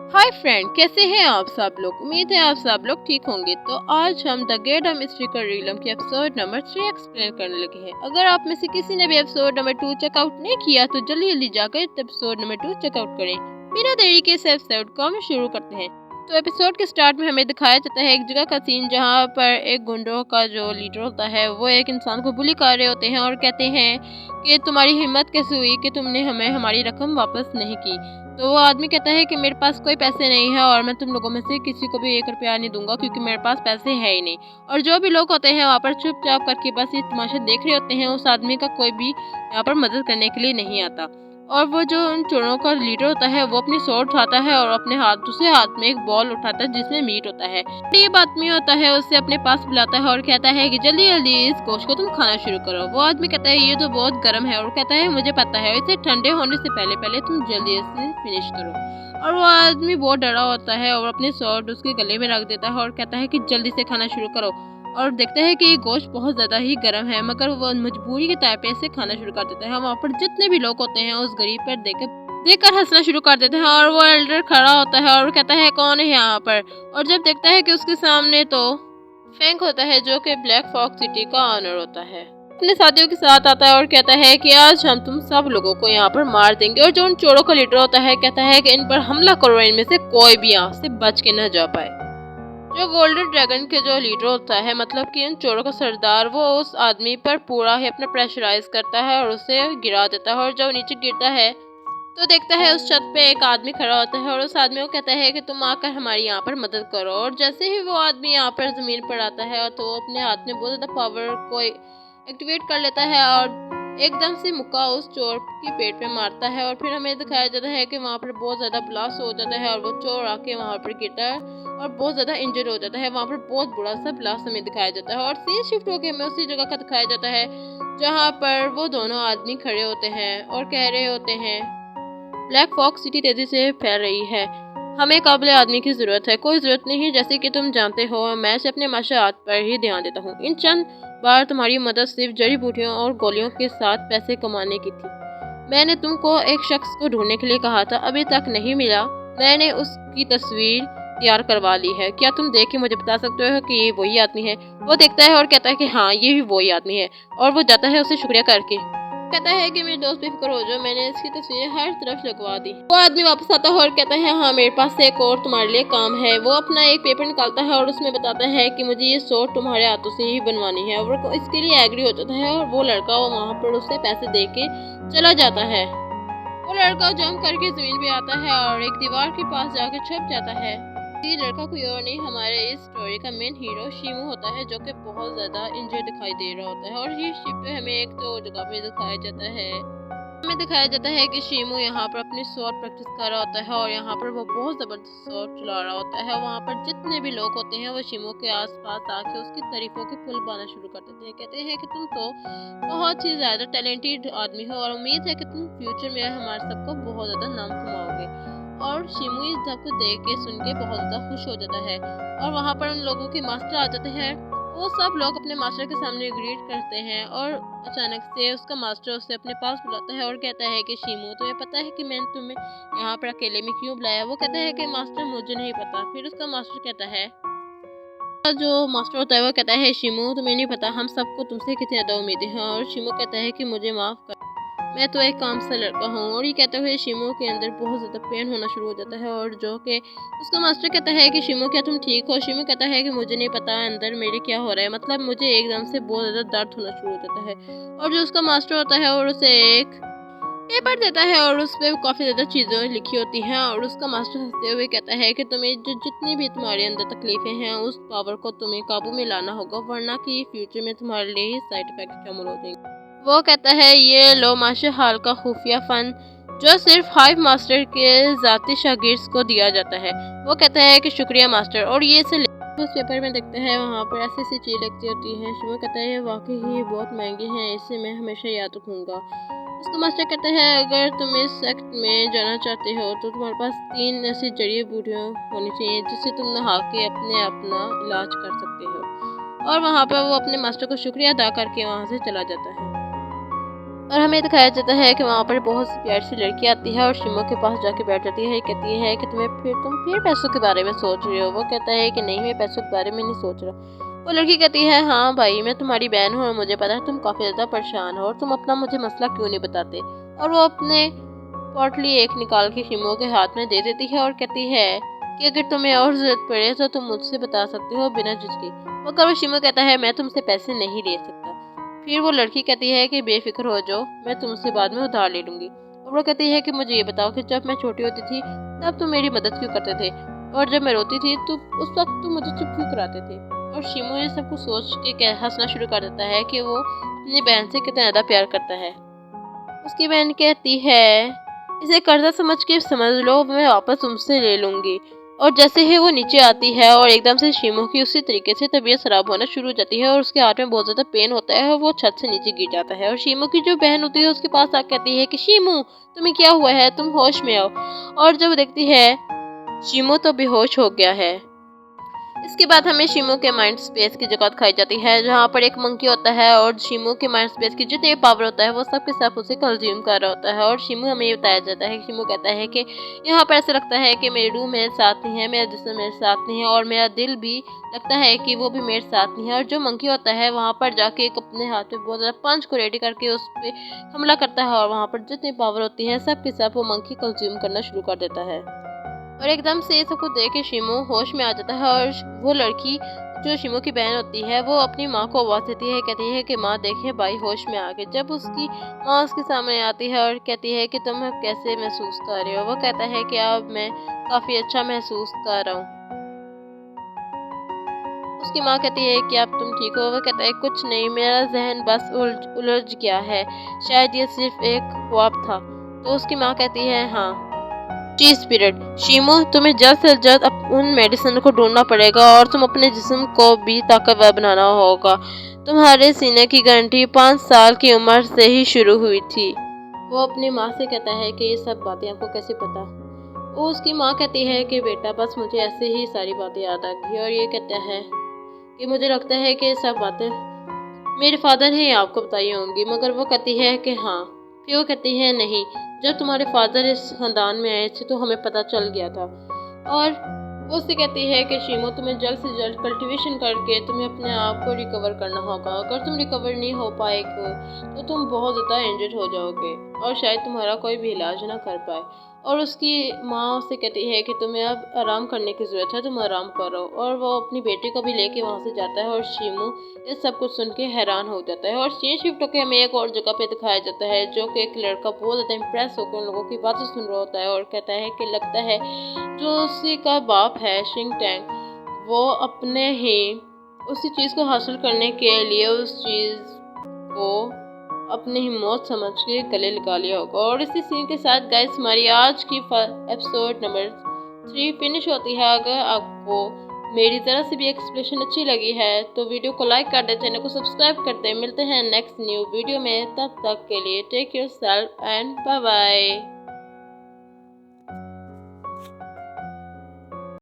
Hi friend, कैसे हैं आप सब लोग। उम्मीद है आप सब लोग ठीक होंगे। तो आज हम द गेट मिस्ट्रिकल रियलम के एपिसोड नंबर 3 एक्सप्लेन करने लगे हैं। अगर आप में से किसी ने भी एपिसोड नंबर 2 चेकआउट नहीं किया तो जल्दी जल्दी जाकर एपिसोड नंबर 2 चेकआउट करें। बिना देरी के इस एपिसोड को हम शुरू करते हैं। तो एपिसोड के स्टार्ट में हमें दिखाया जाता है एक जगह का सीन जहाँ पर एक गुंडों का जो लीडर होता है वो एक इंसान को बुली कर रहे होते हैं और कहते हैं कि तुम्हारी हिम्मत कैसे हुई कि तुमने हमें हमारी रकम वापस नहीं की। तो वो आदमी कहता है कि मेरे पास कोई पैसे नहीं है और मैं तुम लोगों में से किसी को भी 1 रुपया नहीं दूंगा क्योंकि मेरे पास पैसे है ही नहीं। और जो भी लोग होते हैं वहाँ पर चुपचाप करके बस ये तमाशा देख रहे होते हैं। उस आदमी का कोई भी यहाँ पर मदद करने के लिए नहीं आता। और वो जो उन चोरों का लीडर होता है वो अपनी स्वॉर्ड उठाता है और अपने हाथ दूसरे हाथ में एक बॉल उठाता है जिसमें मीट होता है। गरीब आदमी होता है उससे अपने पास बुलाता है और कहता है कि जल्दी जल्दी इस गोश्त को तुम खाना शुरू करो। वो आदमी कहता है ये तो बहुत गर्म है और कहता है मुझे पता है, इसे ठंडे होने से पहले पहले तुम जल्दी इसे फिनिश करो। और वो आदमी बहुत डरा होता है और अपने स्वॉर्ड उसके गले में रख देता है और कहता है कि जल्दी से खाना शुरू करो। और देखते हैं कि ये गोश्त बहुत ज़्यादा ही गर्म है मगर वो मजबूरी के तौर पे इसे खाना शुरू कर देता है। वहाँ पर जितने भी लोग होते हैं उस गरीब पर देखकर हंसना शुरू कर देते हैं। और वो एल्डर खड़ा होता है और कहता है कौन है यहाँ पर। और जब देखता है कि उसके सामने तो फैंक होता है जो कि ब्लैक फॉक्स सिटी का ऑनर होता है। अपने साथियों के साथ आता है और कहता है कि आज हम तुम सब लोगों को यहाँ पर मार देंगे। और जो उन चोरों का लीडर होता है कहता है कि इन पर हमला करो, इनमें से कोई भी यहाँ से बच के न जा पाए। जो गोल्डन ड्रैगन के जो लीडर होता है मतलब कि इन चोरों का सरदार, वो उस आदमी पर पूरा ही अपना प्रेशराइज करता है और उसे गिरा देता है। और जब नीचे गिरता है तो देखता है उस छत पे एक आदमी खड़ा होता है और उस आदमी को कहता है कि तुम आकर हमारी यहाँ पर मदद करो। और जैसे ही वो आदमी यहाँ पर जमीन पर आता है तो वो अपने हाथ में बहुत ज़्यादा पावर को एक्टिवेट कर लेता है और एकदम से मुक्का उस चोर की पेट पे मारता है। और फिर हमें दिखाया जाता है कि वहाँ पर बहुत ज़्यादा ब्लास्ट हो जाता है और वो चोर आके वहाँ पर गिरता है और बहुत ज़्यादा इंजर्ड हो जाता है। वहाँ पर बहुत बुरा सा ब्लास्ट हमें दिखाया जाता है और सीन शिफ्ट होकर हमें उसी जगह का दिखाया जाता है जहाँ पर वो दोनों आदमी खड़े होते हैं और कह रहे होते हैं ब्लैक फॉक्स सिटी तेजी से फैल रही है, हमें काबिल आदमी की ज़रूरत है। कोई ज़रूरत नहीं, जैसे कि तुम जानते हो मैं से अपने मार्शल आर्ट पर ही ध्यान देता हूँ। इन चंद बार तुम्हारी मदद सिर्फ जड़ी बूटियों और गोलियों के साथ पैसे कमाने की थी। मैंने तुमको एक शख्स को ढूंढने के लिए कहा था, अभी तक नहीं मिला। मैंने उसकी तस्वीर तैयार करवा ली है। क्या तुम देख के मुझे बता सकते हो कि ये वही आदमी है। वो देखता है और कहता है कि हाँ ये ही वही आदमी है। और वो जाता है उसे शुक्रिया करके, कहता है कि मेरे दोस्त बेफिक्र हो जाओ, मैंने इसकी तस्वीरें हर तरफ लगवा दी। वो आदमी वापस आता है और कहता है हाँ मेरे पास एक और तुम्हारे लिए काम है। वो अपना एक पेपर निकालता है और उसमें बताता है कि मुझे ये सूट तुम्हारे हाथों से ही बनवानी है। और वो इसके लिए एग्री हो जाता है और वो लड़का वहाँ पर उसे पैसे दे के चला जाता है। वो लड़का जंप करके जमीन पे आता है और एक दीवार के पास जाके छुप जाता है। ये लड़का कोई और नहीं, हमारे इस स्टोरी का मेन हीरो शिमू होता है जो कि बहुत ज्यादा इंजर्ड दिखाई दे रहा होता है। और ये शिप पे हमें एक तो जगह पे दिखाया जाता है, हमें दिखाया जाता है कि शिमू यहाँ पर अपनी शॉट प्रैक्टिस कर रहा होता है और यहाँ पर वो बहुत ज़बरदस्त शॉट चला रहा होता है। वहाँ पर जितने भी लोग होते हैं वो शिमू के आसपास आके उसकी तारीफों के पुल बाना शुरू कर देते हैं। कहते हैं कि तुम तो बहुत ही ज़्यादा टैलेंटेड आदमी हो और उम्मीद है कि तुम फ्यूचर में हमारे सबको बहुत ज़्यादा नाम कमाओगे। और शिमू इस सबको देख के सुन के बहुत ज़्यादा खुश हो जाता है। और वहाँ पर उन लोगों के मास्टर आ जाते हैं। वो सब लोग अपने मास्टर के सामने ग्रीट करते हैं और अचानक से उसका मास्टर उसे अपने पास बुलाता है और कहता है कि शिमू तुम्हें पता है कि मैंने तुम्हें यहाँ पर अकेले में क्यों बुलाया। वो कहता है कि मास्टर मुझे नहीं पता। फिर उसका मास्टर कहता है, जो मास्टर होता है वो कहता है शिमू तुम्हें नहीं पता हम सबको तुमसे कितनी ज़्यादा उम्मीदें हैं। और शिमू कहता है कि मुझे माफ़ कर, मैं तो एक काम सा लड़का हूँ। और ये कहते हुए शिमू के अंदर बहुत ज़्यादा पेन होना शुरू हो जाता है। और जो कि उसका मास्टर कहता है कि शिमू क्या तुम ठीक हो। शिमू कहता है कि मुझे नहीं पता अंदर मेरे क्या हो रहा है, मतलब मुझे एकदम से बहुत ज़्यादा दर्द होना शुरू हो जाता है। और जो उसका मास्टर होता है और उसे एक पेपर देता है और उस पर काफ़ी ज़्यादा चीज़ें लिखी होती हैं। और उसका मास्टर हंसते हुए कहता है कि तुम्हें जो जितनी भी तुम्हारे अंदर तकलीफ़ें हैं उस पावर को तुम्हें काबू में लाना होगा, वरना कि फ्यूचर में तुम्हारे लिए ही साइड इफ़ेक्ट शामिल हो जाएंगे। वो कहता है ये लो मास्टर हाल का खुफिया फ़न जो सिर्फ हाइव मास्टर के ज़ाती शागिर्द को दिया जाता है। वो कहता है कि शुक्रिया मास्टर। और ये से उस पेपर में देखते हैं वहाँ पर ऐसी ऐसी चीज़ लिखती होती है। शिमू कहता है वाकई ही बहुत महंगी हैं, इसे मैं हमेशा याद रखूँगा। उसका मास्टर कहता है अगर तुम इस सेक्ट में जाना चाहते हो तो तुम्हारे पास 3 ऐसी जड़ी बूटियाँ होनी चाहिए जिससे तुम नहा के अपना इलाज कर सकते हो। और वहाँ पर वो अपने मास्टर को शुक्रिया अदा करके वहाँ से चला जाता है। और हमें दिखाया जाता है कि वहाँ पर बहुत सी प्यारी सी लड़की आती है और शिमो के पास जाके बैठ जाती है। कहती है कि तुम फिर पैसों के बारे में सोच रही हो। वो कहता है कि नहीं, मैं पैसों के बारे में नहीं सोच रहा। वो लड़की कहती है हाँ भाई, मैं तुम्हारी बहन हूँ और मुझे पता है तुम काफ़ी ज़्यादा परेशान हो और तुम अपना मुझे मसला क्यों नहीं बताते। और वो अपने पोटली एक निकाल के शिमो के हाथ में दे देती है और कहती है कि अगर तुम्हें और ज़रूरत पड़े तो तुम मुझसे बता सकते हो बिना झिझके। मगर वो शिमो कहता है मैं तुमसे पैसे नहीं ले सकता। फिर वो लड़की कहती है कि बेफिक्र हो जाओ, मैं तुमसे बाद में उधार ले लूँगी। और वो कहती है कि मुझे ये बताओ कि जब मैं छोटी होती थी तब तुम मेरी मदद क्यों करते थे, और जब मैं रोती थी तो उस वक्त तुम मुझे चुप क्यों कराते थे। और शिमो ये सब कुछ सोच के हंसना शुरू कर देता है कि वो अपनी बहन से कितना ज़्यादा प्यार करता है। उसकी बहन कहती है इसे कर्जा समझ के समझ लो, मैं वापस तुमसे ले लूँगी। और जैसे ही वो नीचे आती है और एकदम से शिमो की उसी तरीके से तबीयत खराब होना शुरू हो जाती है और उसके हाथ में बहुत ज़्यादा पेन होता है और वो छत से नीचे गिर जाता है। और शिमो की जो बहन होती है उसके पास आकर कहती है कि शिमो तुम्हें क्या हुआ है, तुम होश में आओ। और जब देखती है शिमो तो बेहोश हो गया है। इसके बाद हमें शिमो के माइंड स्पेस की जगह दिखाई जाती है जहाँ पर एक मंकी होता है और शिमो के माइंड स्पेस की जितने पावर होता है वो सब के सब उसे कंज्यूम कर रहा होता है। और शिमो हमें ये बताया जाता है, शिमो कहता है कि यहाँ पर ऐसा लगता है कि मेरी रूह मेरे साथ नहीं है, मेरा जिस्म मेरे साथ नहीं है और मेरा दिल भी लगता है कि वो भी मेरे साथ नहीं है। और जो मंकी होता है वहाँ पर जाके एक अपने हाथ में बहुत ज़्यादा पंच को रेडी करके उस पर हमला करता है और वहाँ पर जितनी पावर होती है सब के सब वो मंकी कंज्यूम करना शुरू कर देता है। और एकदम से ये सब कुछ देख के शिमो होश में आ जाता है और वो लड़की जो शिमो की बहन होती है वो अपनी माँ को आवाज़ देती है, कहती है कि माँ देखिए भाई होश में आ गए। जब उसकी माँ उसके सामने आती है और कहती है कि तुम अब कैसे महसूस कर रहे हो, वो कहता है कि अब मैं काफ़ी अच्छा महसूस कर रहा हूँ। उसकी माँ कहती है कि अब तुम ठीक हो। वो कहता है कुछ नहीं, मेरा जहन बस उलझ गया है, शायद ये सिर्फ एक ख्वाब था। तो उसकी माँ कहती है हाँ टी स्पिरिट शिमो, तुम्हें जल्द से जल्द उन मेडिसिन को ढूंढना पड़ेगा और तुम अपने जिस्म को भी ताकतवर बनाना होगा। तुम्हारे सीने की गारंटी 5 साल की उम्र से ही शुरू हुई थी। वो अपनी माँ से कहता है कि ये सब बातें आपको कैसे पता। वो उसकी माँ कहती है कि बेटा बस मुझे ऐसे ही सारी बातें याद आ गई। और ये कहता है कि मुझे लगता है कि ये सब बातें मेरे फादर ने आपको बताई होंगी। मगर वो कहती है कि हाँ। फिर वो कहती है नहीं, जब तुम्हारे फादर इस खानदान में आए थे तो हमें पता चल गया था। और वो उससे कहती है कि शिमो तुम्हें जल्द से जल्द कल्टीवेशन करके तुम्हें अपने आप को रिकवर करना होगा। अगर तुम रिकवर नहीं हो पाएगे तो तुम बहुत ज़्यादा इंजर्ड हो जाओगे और शायद तुम्हारा कोई भी इलाज ना कर पाए। और उसकी माँ उससे कहती है कि तुम्हें अब आराम करने की ज़रूरत है, तुम आराम करो। और वो अपनी बेटी को भी लेके वहाँ से जाता है और शिमो ये सब कुछ सुन के हैरान हो जाता है। और सीन शिफ्ट होकर हमें एक और जगह पे दिखाया जाता है जो कि एक लड़का बहुत ज़्यादा इम्प्रेस होकर उन लोगों की बातें सुन रहा होता है और कहता है कि लगता है जो उसी का बाप है शिंग टैंग, वो अपने ही उसी चीज़ को हासिल करने के लिए उस चीज़ को अपनी ही मौत समझ के गले लगा लिया होगा। और इसी सीन के साथ गाइस हमारी आज की एपिसोड नंबर 3 फिनिश होती है। अगर आपको मेरी तरफ से भी एक्सप्लेनेशन अच्छी लगी है तो वीडियो को लाइक कर दें, चैनल को सब्सक्राइब कर दें। मिलते हैं नेक्स्ट न्यू वीडियो में, तब तक के लिए take yourself and bye bye.